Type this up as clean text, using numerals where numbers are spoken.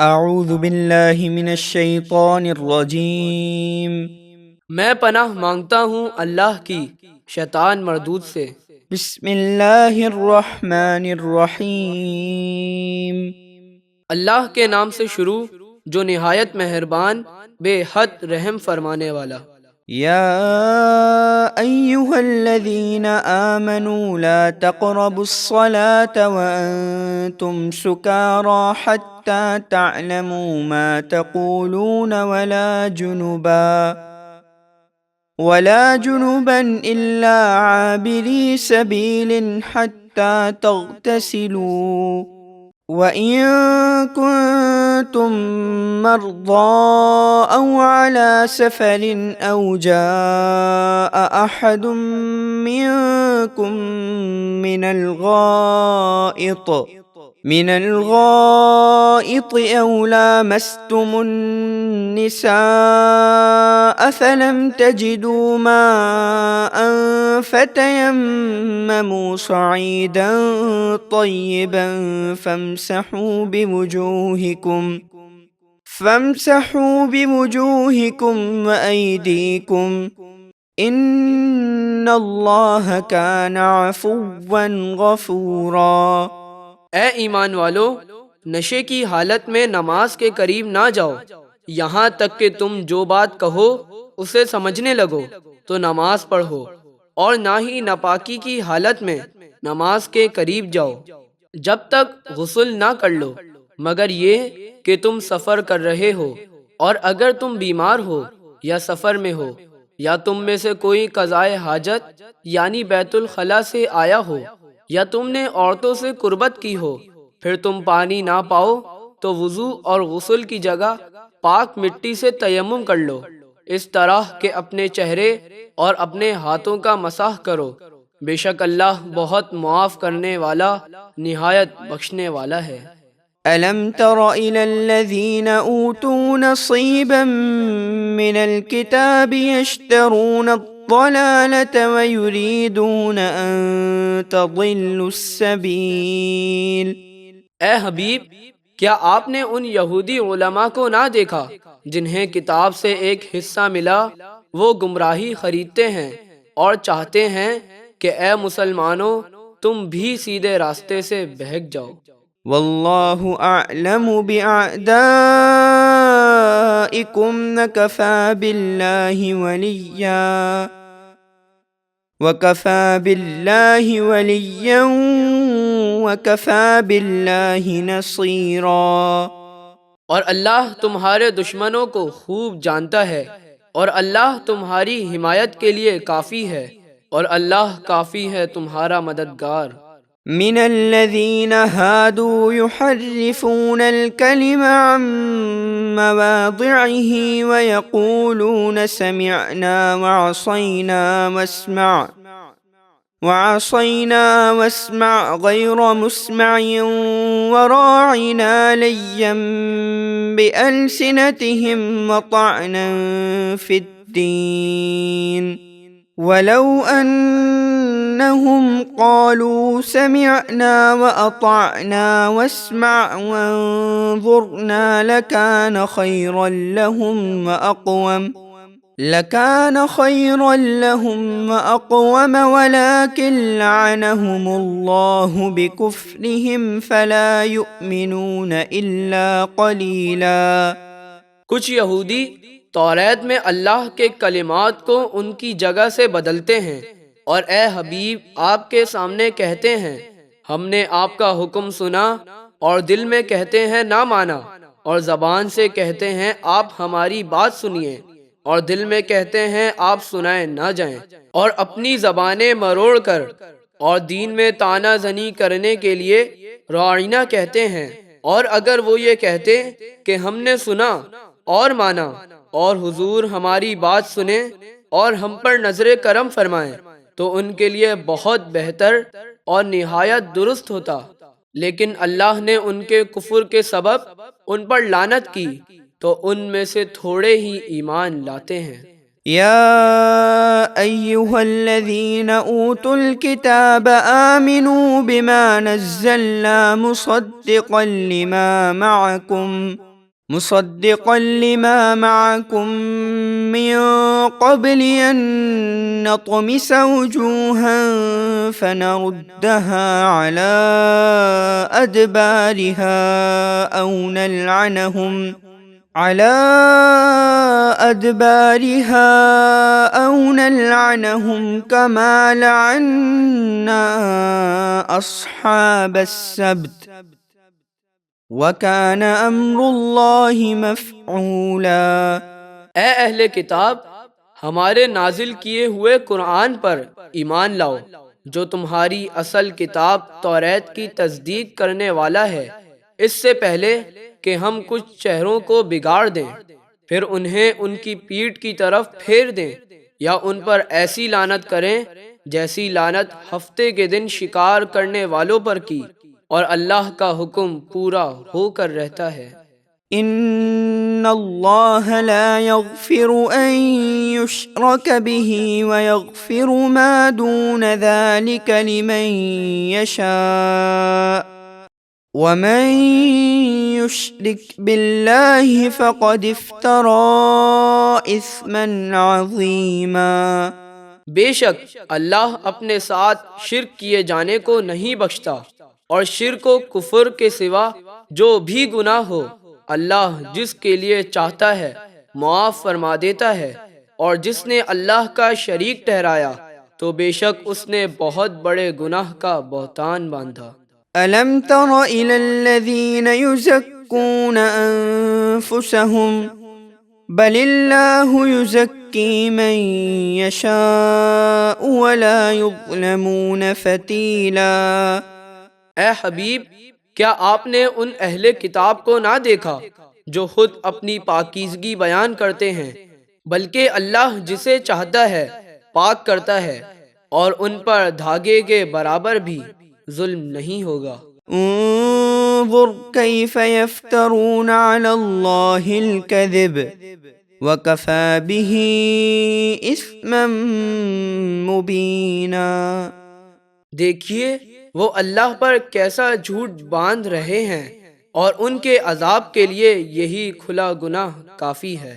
اعوذ باللہ من الشیطان الرجیم۔ میں پناہ مانگتا ہوں اللہ کی شیطان مردود سے۔ بسم اللہ الرحمن الرحیم۔ اللہ کے نام سے شروع جو نہایت مہربان بے حد رحم فرمانے والا۔ یا ایہا الذین آمنوا لا تقربوا الصلاة وانتم سکارى حتى تعلموا ما تقولون ولا جنبا إلا عابري سبيل حتى تغتسلوا وإن كنتم مرضى أو على سفر أو جاء أحد منكم من الغائط أو لامستم النساء فلم تجدوا ماء فتيمموا صعيدا طيبا فامسحوا بوجوهكم وأيديكم إن الله كان عفوا غفورا۔ اے ایمان والو، نشے کی حالت میں نماز کے قریب نہ جاؤ یہاں تک کہ تم جو بات کہو اسے سمجھنے لگو تو نماز پڑھو، اور نہ ہی ناپاکی کی حالت میں نماز کے قریب جاؤ جب تک غسل نہ کر لو، مگر یہ کہ تم سفر کر رہے ہو، اور اگر تم بیمار ہو یا سفر میں ہو، یا تم میں سے کوئی قضائے حاجت یعنی بیت الخلاء سے آیا ہو، یا تم نے عورتوں سے قربت کی ہو، پھر تم پانی نہ پاؤ تو وضو اور غسل کی جگہ پاک مٹی سے تیمم کر لو، اس طرح کہ اپنے چہرے اور اپنے ہاتھوں کا مسح کرو، بے شک اللہ بہت معاف کرنے والا نہایت بخشنے والا ہے۔ ألم تر إلى الذين أوتوا نصيبا من الكتاب يشترون الضلالة ويريدون أن تضلوا السبيل۔ اے حبیب، کیا آپ نے ان یہودی علماء کو نہ دیکھا جنہیں کتاب سے ایک حصہ ملا؟ وہ گمراہی خریدتے ہیں اور چاہتے ہیں کہ اے مسلمانوں تم بھی سیدھے راستے سے بہک جاؤ۔ واللہ اعلم بأعدائکم وکفى باللہ ولیا وکفى باللہ نصیرا۔ اور اللہ تمہارے دشمنوں کو خوب جانتا ہے، اور اللہ تمہاری حمایت کے لیے کافی ہے، اور اللہ کافی ہے تمہارا مددگار۔ من الذين هادوا يحرفون الكلم عن مواضعه ويقولون سمعنا وعصينا واسمع غير مسمع وراعنا ليا بألسنتهم وطعنا في الدين ولو أنهم قالوا سمعنا وأطعنا واسمع وانظرنا لكان خيرا لهم وأقوم ولكن لعنهم الله بكفرهم فلا يؤمنون إلا قليلا۔ کچھ یہودی توریت میں اللہ کے کلمات کو ان کی جگہ سے بدلتے ہیں، اور اے حبیب آپ کے سامنے کہتے ہیں ہم نے آپ کا حکم سنا، اور دل میں کہتے ہیں نہ مانا، اور زبان سے کہتے ہیں آپ ہماری بات سنیے، اور دل میں کہتے ہیں آپ سنائے نہ جائیں، اور اپنی زبانیں مروڑ کر اور دین میں طعنہ زنی کرنے کے لیے راعینا کہتے ہیں۔ اور اگر وہ یہ کہتے کہ ہم نے سنا اور مانا، اور حضور ہماری بات سنیں اور ہم پر نظر کرم فرمائیں، تو ان کے لیے بہت بہتر اور نہایت درست ہوتا، لیکن اللہ نے ان کے کفر کے سبب ان پر لعنت کی، تو ان میں سے تھوڑے ہی ایمان لاتے ہیں۔ يا أيها الذين أوتوا الكتاب آمنوا بما نزلنا مصدقا لما معكم مصدقا لما معكم من قبل أن نطمس وجوها فنردها على أدبارها أو نلعنهم كما لعنا أصحاب السبت وَكَانَ أَمْرُ اللَّهِ مَفْعُولًا۔ اے اہل کتاب، ہمارے نازل کیے ہوئے قرآن پر ایمان لاؤ جو تمہاری اصل کتاب توریت کی تصدیق کرنے والا ہے، اس سے پہلے کہ ہم کچھ چہروں کو بگاڑ دیں، پھر انہیں ان کی پیٹھ کی طرف پھیر دیں یا ان پر ایسی لعنت کریں جیسی لعنت ہفتے کے دن شکار کرنے والوں پر کی، اور اللہ کا حکم پورا ہو کر رہتا ہے۔ ان اللہ لا يغفر ان يشرك به ويغفر ما دون ذلك لمن يشاء ومن يشرك بالله فقد افترى اثما عظيما۔ بے شک اللہ اپنے ساتھ شرک کیے جانے کو نہیں بخشتا، اور شرک و کفر کے سوا جو بھی گناہ ہو اللہ جس کے لیے چاہتا ہے معاف فرما دیتا ہے، اور جس نے اللہ کا شریک ٹھہرایا تو بے شک اس نے بہت بڑے گناہ کا بہتان باندھا۔ أَلَمْ تَرَ إِلَى الَّذِينَ يُزَكُّونَ أَنفُسَهُمْ بَلِ اللَّهُ يُزَكِّي مَن يَشَاءُ وَلَا يُظْلَمُونَ فَتِيلًا۔ اے حبیب، کیا آپ نے ان اہل کتاب کو نہ دیکھا جو خود اپنی پاکیزگی بیان کرتے ہیں، بلکہ اللہ جسے چاہتا ہے پاک کرتا ہے، اور ان پر دھاگے کے برابر بھی ظلم نہیں ہوگا۔ انظر كيف يفترون على الله الكذب وكفى به إثما مبينا۔ دیکھیے وہ اللہ پر کیسا جھوٹ باندھ رہے ہیں، اور ان کے عذاب کے لیے یہی کھلا گناہ کافی ہے۔